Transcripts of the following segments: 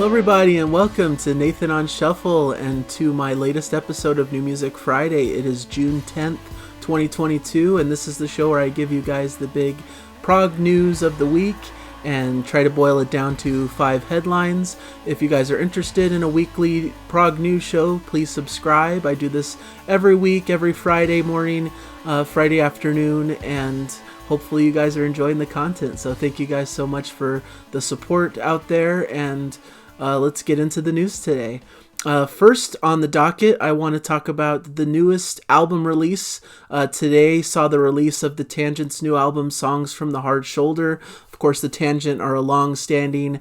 Hello everybody and welcome to Nathan on Shuffle and to my latest episode of New Music Friday. It is June 10th, 2022, and this is the show where I give you guys the big prog news of the week and try to boil it down to 5 headlines. If you guys are interested in a weekly prog news show, please subscribe. I do this every week, every Friday morning, Friday afternoon, and hopefully you guys are enjoying the content. So thank you guys so much for the support out there, and let's get into the news today. First on the docket, I want to talk about the newest album release. Today saw the release of the Tangent's new album, Songs from the Hard Shoulder. Of course, the Tangent are a long-standing,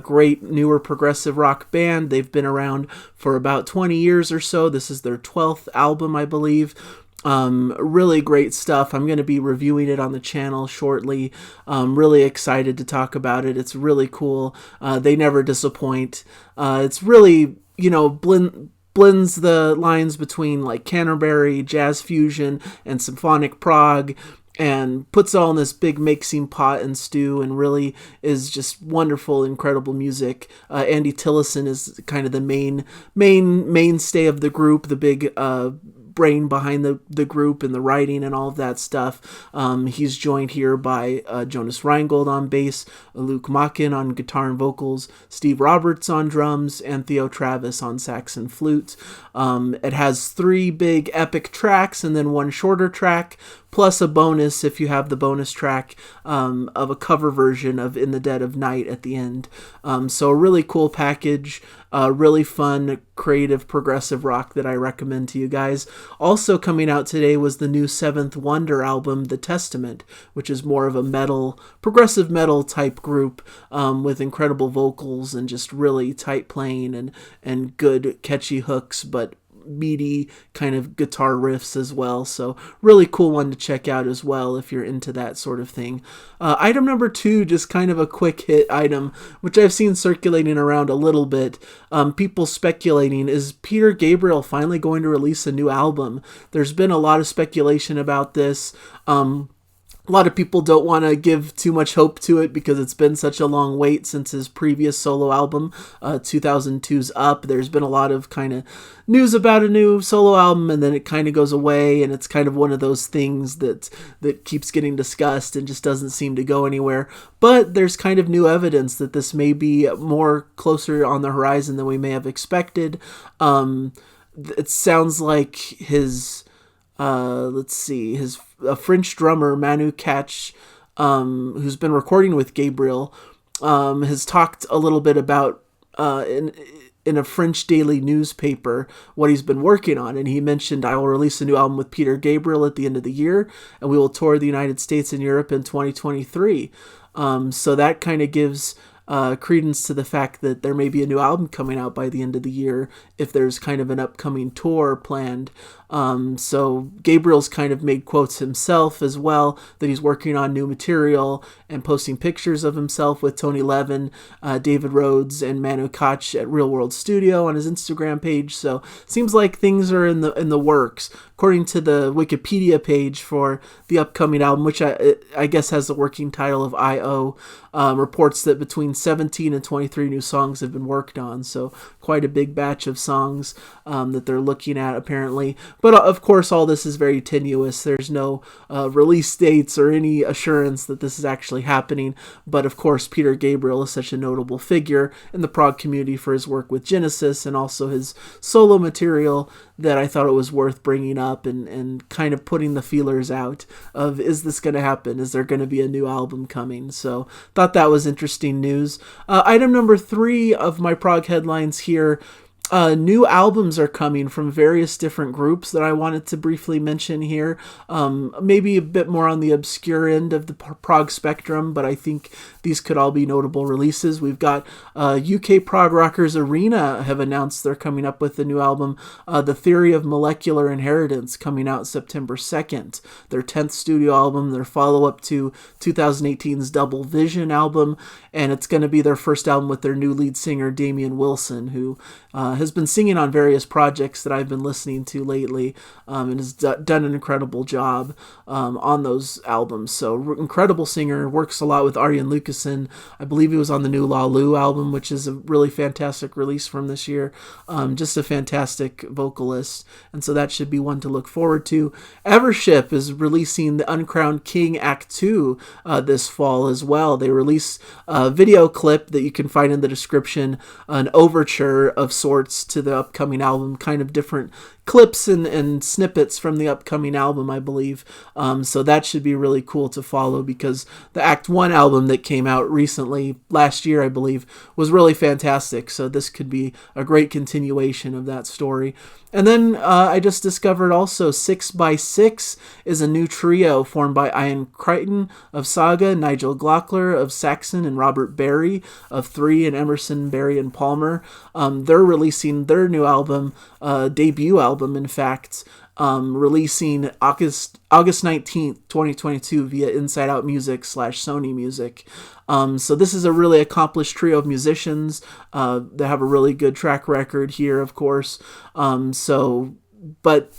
great newer progressive rock band. They've been around for about 20 years or so. This is their 12th album, I believe. Really great stuff. I'm going to be reviewing it on the channel shortly. Really excited to talk about it. It's really cool. They never disappoint. It's really, blends the lines between like Canterbury, jazz fusion, and symphonic prog, and puts it all in this big mixing pot and stew, and really is just wonderful, incredible music. Andy Tillison is kind of the mainstay of the group, the big brain behind the group and the writing and all of that stuff. He's joined here by Jonas Reingold on bass, Luke Machin on guitar and vocals, Steve Roberts on drums, and Theo Travis on sax and flute. It has 3 big epic tracks and then 1 shorter track, plus a bonus if you have the bonus track of a cover version of In the Dead of Night at the end. So a really cool package, really fun, creative, progressive rock that I recommend to you guys. Also coming out today was the new Seventh Wonder album, The Testament, which is more of a progressive metal type group with incredible vocals and just really tight playing and good catchy hooks, but meaty kind of guitar riffs as well. So really cool one to check out as well if you're into that sort of thing. Item number 2, just kind of a quick hit item, which I've seen circulating around a little bit. People speculating, is Peter Gabriel finally going to release a new album? There's been a lot of speculation about this. A lot of people don't want to give too much hope to it because it's been such a long wait since his previous solo album, 2002's Up. There's been a lot of kind of news about a new solo album, and then it kind of goes away, and it's kind of one of those things that keeps getting discussed and just doesn't seem to go anywhere. But there's kind of new evidence that this may be more closer on the horizon than we may have expected. It sounds like his a French drummer, Manu Katch, who's been recording with Gabriel, has talked a little bit about in a French daily newspaper what he's been working on, and he mentioned, I will release a new album with Peter Gabriel at the end of the year, and we will tour the United States and Europe in 2023. So that kind of gives credence to the fact that there may be a new album coming out by the end of the year if there's kind of an upcoming tour planned. So Gabriel's kind of made quotes himself as well that he's working on new material and posting pictures of himself with Tony Levin, David Rhodes, and Manu Katch at Real World Studio on his Instagram page. So seems like things are in the works. According to the Wikipedia page for the upcoming album, which I guess has the working title of I.O., reports that between 17 and 23 new songs have been worked on. So quite a big batch of songs that they're looking at apparently. But of course, all this is very tenuous. There's no release dates or any assurance that this is actually happening. But of course, Peter Gabriel is such a notable figure in the prog community for his work with Genesis and also his solo material that I thought it was worth bringing up and kind of putting the feelers out of, is this going to happen? Is there going to be a new album coming? So thought that was interesting news. Item number 3 of my prog headlines here. New albums are coming from various different groups that I wanted to briefly mention here. Maybe a bit more on the obscure end of the prog spectrum, but I think these could all be notable releases. We've got UK prog rockers Arena have announced they're coming up with a new album, The Theory of Molecular Inheritance, coming out September 2nd. Their 10th studio album, their follow-up to 2018's Double Vision album, and it's going to be their first album with their new lead singer, Damian Wilson, who has been singing on various projects that I've been listening to lately, and has done an incredible job on those albums. So incredible singer, works a lot with Arjen Lucassen. I believe he was on the new La Lu album, which is a really fantastic release from this year. Just a fantastic vocalist, and so that should be one to look forward to. Evership is releasing The Uncrowned King Act 2 this fall as well. They release a video clip that you can find in the description, an overture of sorts to the upcoming album, kind of different clips and snippets from the upcoming album, I believe. So that should be really cool to follow, because the Act 1 album that came out recently, last year I believe, was really fantastic. So this could be a great continuation of that story. And then I just discovered also 6x6 is a new trio formed by Ian Crichton of Saga, Nigel Glockler of Saxon, and Robert Barry of Three, and Emerson, Barry, and Palmer. They're releasing their new album, debut album in fact, releasing August 19th, 2022 via Inside Out Music / Sony Music. So this is a really accomplished trio of musicians. They have a really good track record here, of course. But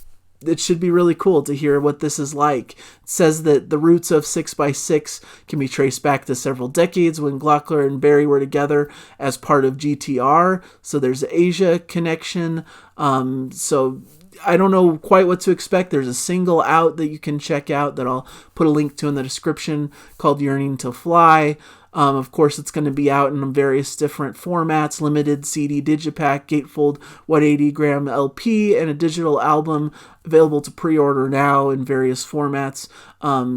it should be really cool to hear what this is like. It says that the roots of 6x6 can be traced back to several decades when Glockler and Barry were together as part of GTR. So there's an Asia connection. So I don't know quite what to expect. There's a single out that you can check out that I'll put a link to in the description called Yearning to Fly. Of course, it's going to be out in various different formats: limited CD digipack, gatefold 180-gram LP, and a digital album available to pre-order now in various formats.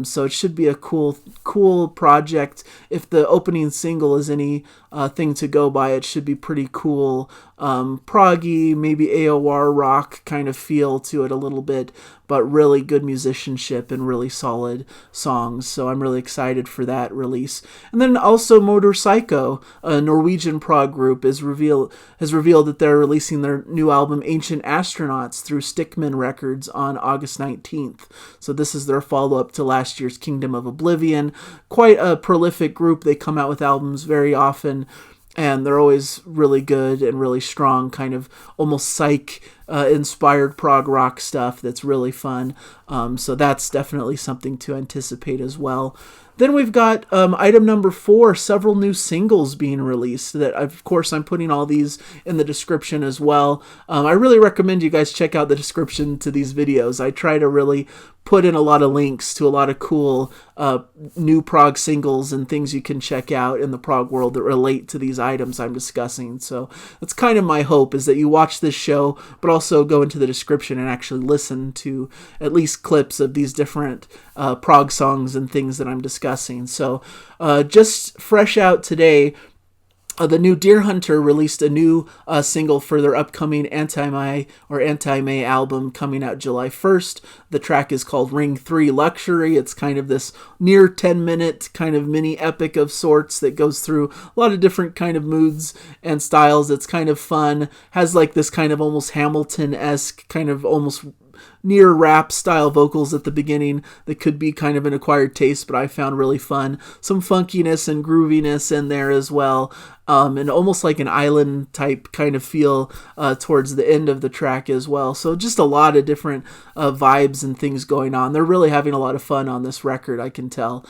So it should be a cool project. If the opening single is any thing to go by, it should be pretty cool. Proggy, maybe AOR rock kind of feel to it a little bit, but really good musicianship and really solid songs. So I'm really excited for that release. And then also Motorpsycho, a Norwegian prog group, has revealed that they're releasing their new album Ancient Astronauts through Stickman Records on August 19th. So this is their follow-up to last year's Kingdom of Oblivion. Quite a prolific group. They come out with albums very often, and they're always really good and really strong, kind of almost psych inspired prog rock stuff that's really fun. So that's definitely something to anticipate as well. Then we've got item number 4, several new singles being released. That, of course, I'm putting all these in the description as well. I really recommend you guys check out the description to these videos. I try to really put in a lot of links to a lot of cool new prog singles and things you can check out in the prog world that relate to these items I'm discussing. So that's kind of my hope, is that you watch this show, but also go into the description and actually listen to at least clips of these different prog songs and things that I'm discussing. So just fresh out today, the new Deer Hunter released a new single for their upcoming Anti-May album coming out July 1st. The track is called Ring 3 Luxury. It's kind of this near 10-minute kind of mini epic of sorts that goes through a lot of different kind of moods and styles. It's kind of fun, has like this kind of almost Hamilton-esque kind of almost near rap style vocals at the beginning that could be kind of an acquired taste, but I found really fun. Some funkiness and grooviness in there as well. And almost like an island type kind of feel towards the end of the track as well. So just a lot of different vibes and things going on. They're really having a lot of fun on this record, I can tell,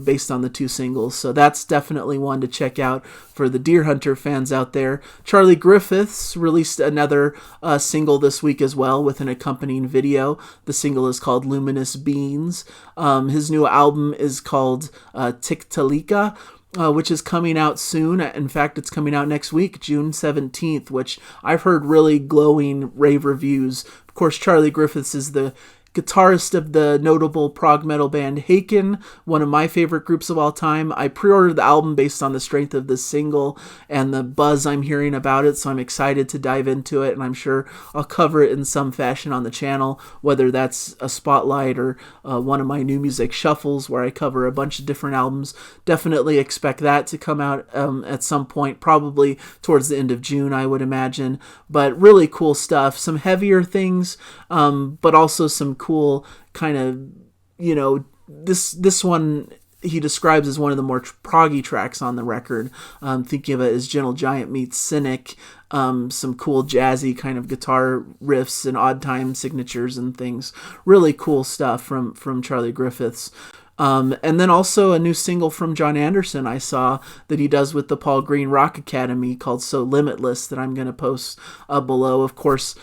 based on the 2 singles. So that's definitely one to check out for the Deer Hunter fans out there. Charlie Griffiths released another single this week as well with an accompanying video. The single is called Luminous Beans. His new album is called Tiktalika, which is coming out soon. In fact, it's coming out next week, June 17th, which I've heard really glowing rave reviews. Of course, Charlie Griffiths is the guitarist of the notable prog metal band Haken, one of my favorite groups of all time. I pre-ordered the album based on the strength of this single and the buzz I'm hearing about it, so I'm excited to dive into it, and I'm sure I'll cover it in some fashion on the channel, whether that's a spotlight or one of my new music shuffles where I cover a bunch of different albums. Definitely expect that to come out at some point, probably towards the end of June, I would imagine. But really cool stuff, some heavier things, but also some cool kind of, this one he describes as one of the more proggy tracks on the record. Thinking of it as Gentle Giant meets Cynic, some cool jazzy kind of guitar riffs and odd time signatures and things. Really cool stuff from Charlie Griffiths. And then also a new single from John Anderson I saw that he does with the Paul Green Rock Academy called So Limitless that I'm going to post below. Of course,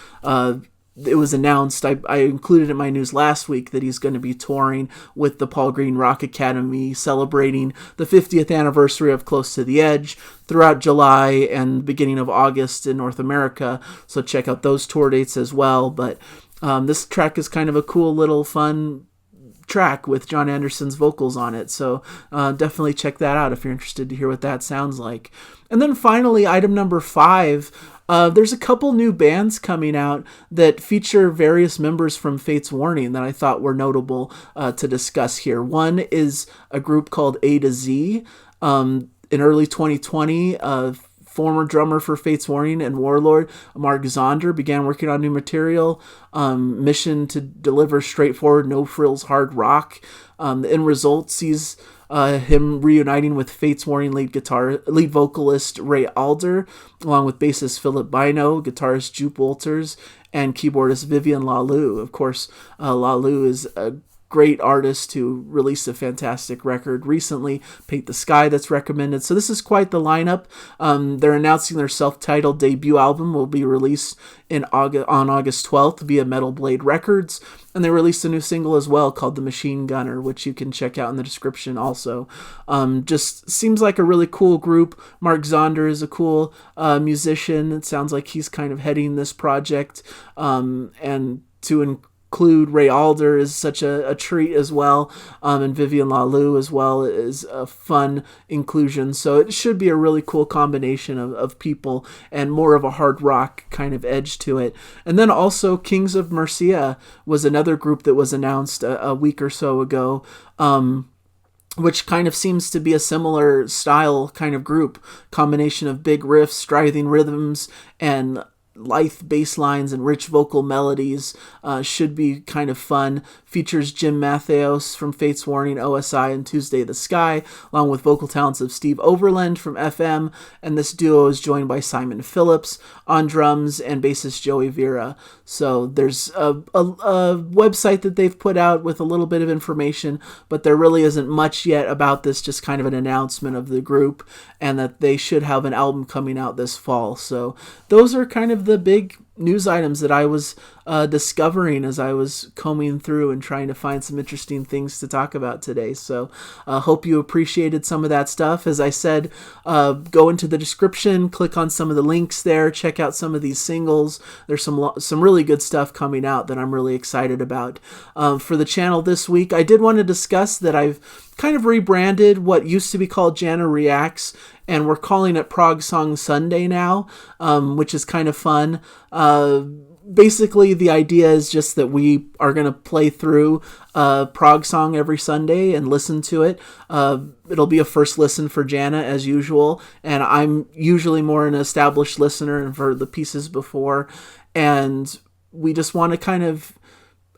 it was announced, I included in my news last week that he's going to be touring with the Paul Green Rock Academy, celebrating the 50th anniversary of Close to the Edge throughout July and beginning of August in North America. So check out those tour dates as well. But this track is kind of a cool little fun track with John Anderson's vocals on it. So definitely check that out if you're interested to hear what that sounds like. And then finally, item number 5. There's a couple new bands coming out that feature various members from Fate's Warning that I thought were notable to discuss here. One is a group called A to Z. In early 2020, former drummer for Fate's Warning and Warlord, Mark Zonder, began working on new material, mission to deliver straightforward, no-frills hard rock. The end result sees him reuniting with Fate's Warning lead vocalist Ray Alder, along with bassist Philip Bino, guitarist Jupe Walters, and keyboardist Vivian Lalou. Of course, Lalou is a great artist who released a fantastic record recently, Paint the Sky, that's recommended. So this is quite the lineup. They're announcing their self-titled debut album will be released on August 12th via Metal Blade Records. And they released a new single as well called The Machine Gunner, which you can check out in the description also. Just seems like a really cool group. Mark Zonder is a cool musician. It sounds like he's kind of heading this project. And to include Ray Alder is such a treat as well, and Vivian Lalou as well is a fun inclusion. So it should be a really cool combination of people and more of a hard rock kind of edge to it. And then also Kings of Mercia was another group that was announced a week or so ago, which kind of seems to be a similar style kind of group, combination of big riffs, striding rhythms, and lithe bass lines and rich vocal melodies. Should be kind of fun. Features Jim Mattheos from Fate's Warning, OSI, and Tuesday the Sky, along with vocal talents of Steve Overland from FM, and this duo is joined by Simon Phillips on drums and bassist Joey Vera. So there's a website that they've put out with a little bit of information, but there really isn't much yet about this, just kind of an announcement of the group, and that they should have an album coming out this fall. So those are kind of the big news items that I was discovering as I was combing through and trying to find some interesting things to talk about today. So hope you appreciated some of that stuff. As I said, go into the description, click on some of the links there, check out some of these singles. There's some really good stuff coming out that I'm really excited about. For the channel this week, I did want to discuss that I've kind of rebranded what used to be called Jana Reacts, and we're calling it Prog Song Sunday now, which is kind of fun. Basically, the idea is just that we are going to play through a prog song every Sunday and listen to it. It'll be a first listen for Jana, as usual, and I'm usually more an established listener and for the pieces before, and we just want to kind of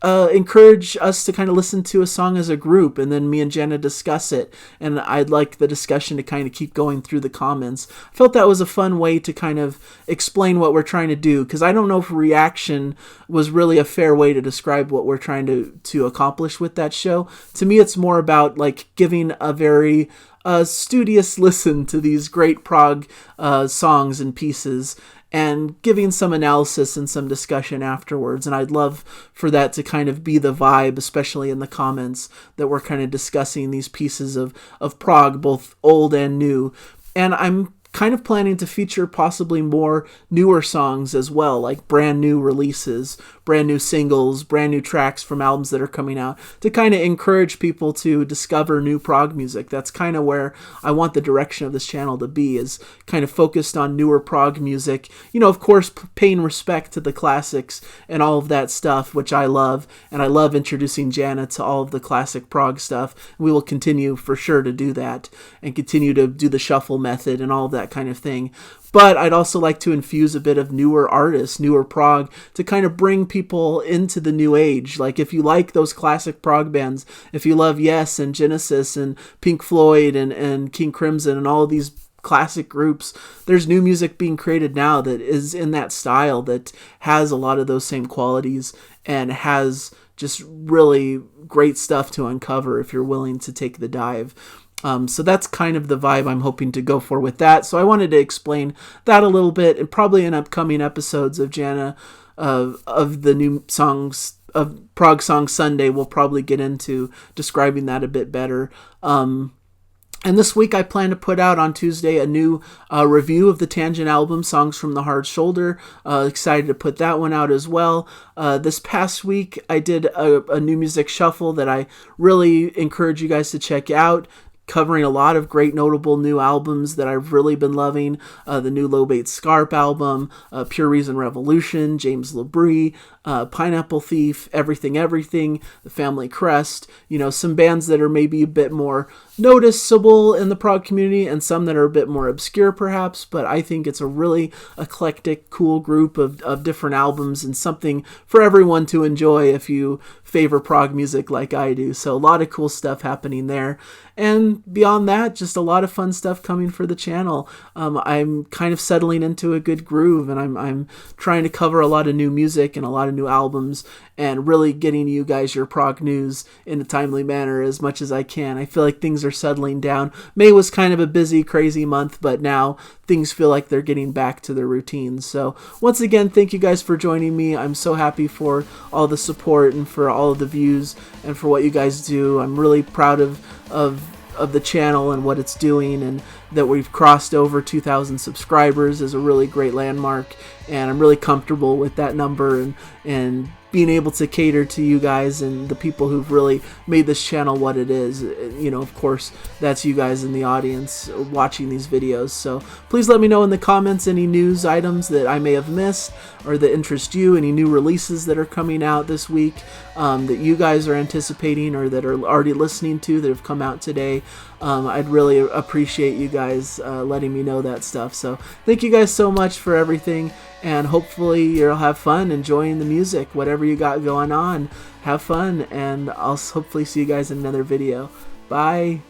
encourage us to kind of listen to a song as a group, and then me and Jenna discuss it, and I'd like the discussion to kind of keep going through the comments. I felt that was a fun way to kind of explain what we're trying to do, because I don't know if reaction was really a fair way to describe what we're trying to accomplish with that show. To me, it's more about like giving a very studious listen to these great prog songs and pieces, and giving some analysis and some discussion afterwards. And I'd love for that to kind of be the vibe, especially in the comments, that we're kind of discussing these pieces of prog, both old and new. And I'm kind of planning to feature possibly more newer songs as well, like brand new releases, brand new singles, brand new tracks from albums that are coming out, to kind of encourage people to discover new prog music. That's kind of where I want the direction of this channel to be, is kind of focused on newer prog music. You know, of course, paying respect to the classics and all of that stuff, which I love, and I love introducing Jana to all of the classic prog stuff. We will continue for sure to do that, and continue to do the shuffle method and all of that that kind of thing. But I'd also like to infuse a bit of newer artists, newer prog, to kind of bring people into the new age. Like if you like those classic prog bands, if you love Yes and Genesis and Pink Floyd and King Crimson and all of these classic groups, there's new music being created now that is in that style, that has a lot of those same qualities and has just really great stuff to uncover if you're willing to take the dive. So that's kind of the vibe I'm hoping to go for with that. So I wanted to explain that a little bit, and probably in upcoming episodes of Jana, of the new songs, of Prog Song Sunday, we'll probably get into describing that a bit better. And this week I plan to put out on Tuesday a new review of the Tangent album, Songs from the Hard Shoulder. Excited to put that one out as well. This past week I did a new music shuffle that I really encourage you guys to check out, covering a lot of great notable new albums that I've really been loving. The new Low Bait Scarp album, Pure Reason Revolution, James LaBrie, Pineapple Thief, Everything Everything, The Family Crest, some bands that are maybe a bit more noticeable in the prog community and some that are a bit more obscure perhaps, but I think it's a really eclectic, cool group of different albums and something for everyone to enjoy if you favor prog music like I do. So a lot of cool stuff happening there. And beyond that, just a lot of fun stuff coming for the channel. I'm kind of settling into a good groove, and I'm trying to cover a lot of new music and a lot of new albums, and really getting you guys your prog news in a timely manner as much as I can. I feel like things are settling down. May was kind of a busy, crazy month, but now things feel like they're getting back to their routines. So once again, thank you guys for joining me. I'm so happy for all the support and for all of the views and for what you guys do. I'm really proud of the channel and what it's doing, and that we've crossed over 2,000 subscribers is a really great landmark, and I'm really comfortable with that number and being able to cater to you guys and the people who've really made this channel what it is. Of course, that's you guys in the audience watching these videos. So please let me know in the comments any news items that I may have missed or that interest you, any new releases that are coming out this week that you guys are anticipating or that are already listening to that have come out today. I'd really appreciate you guys letting me know that stuff. So thank you guys so much for everything, and hopefully you'll have fun enjoying the music, whatever you got going on. Have fun, and I'll hopefully see you guys in another video. Bye.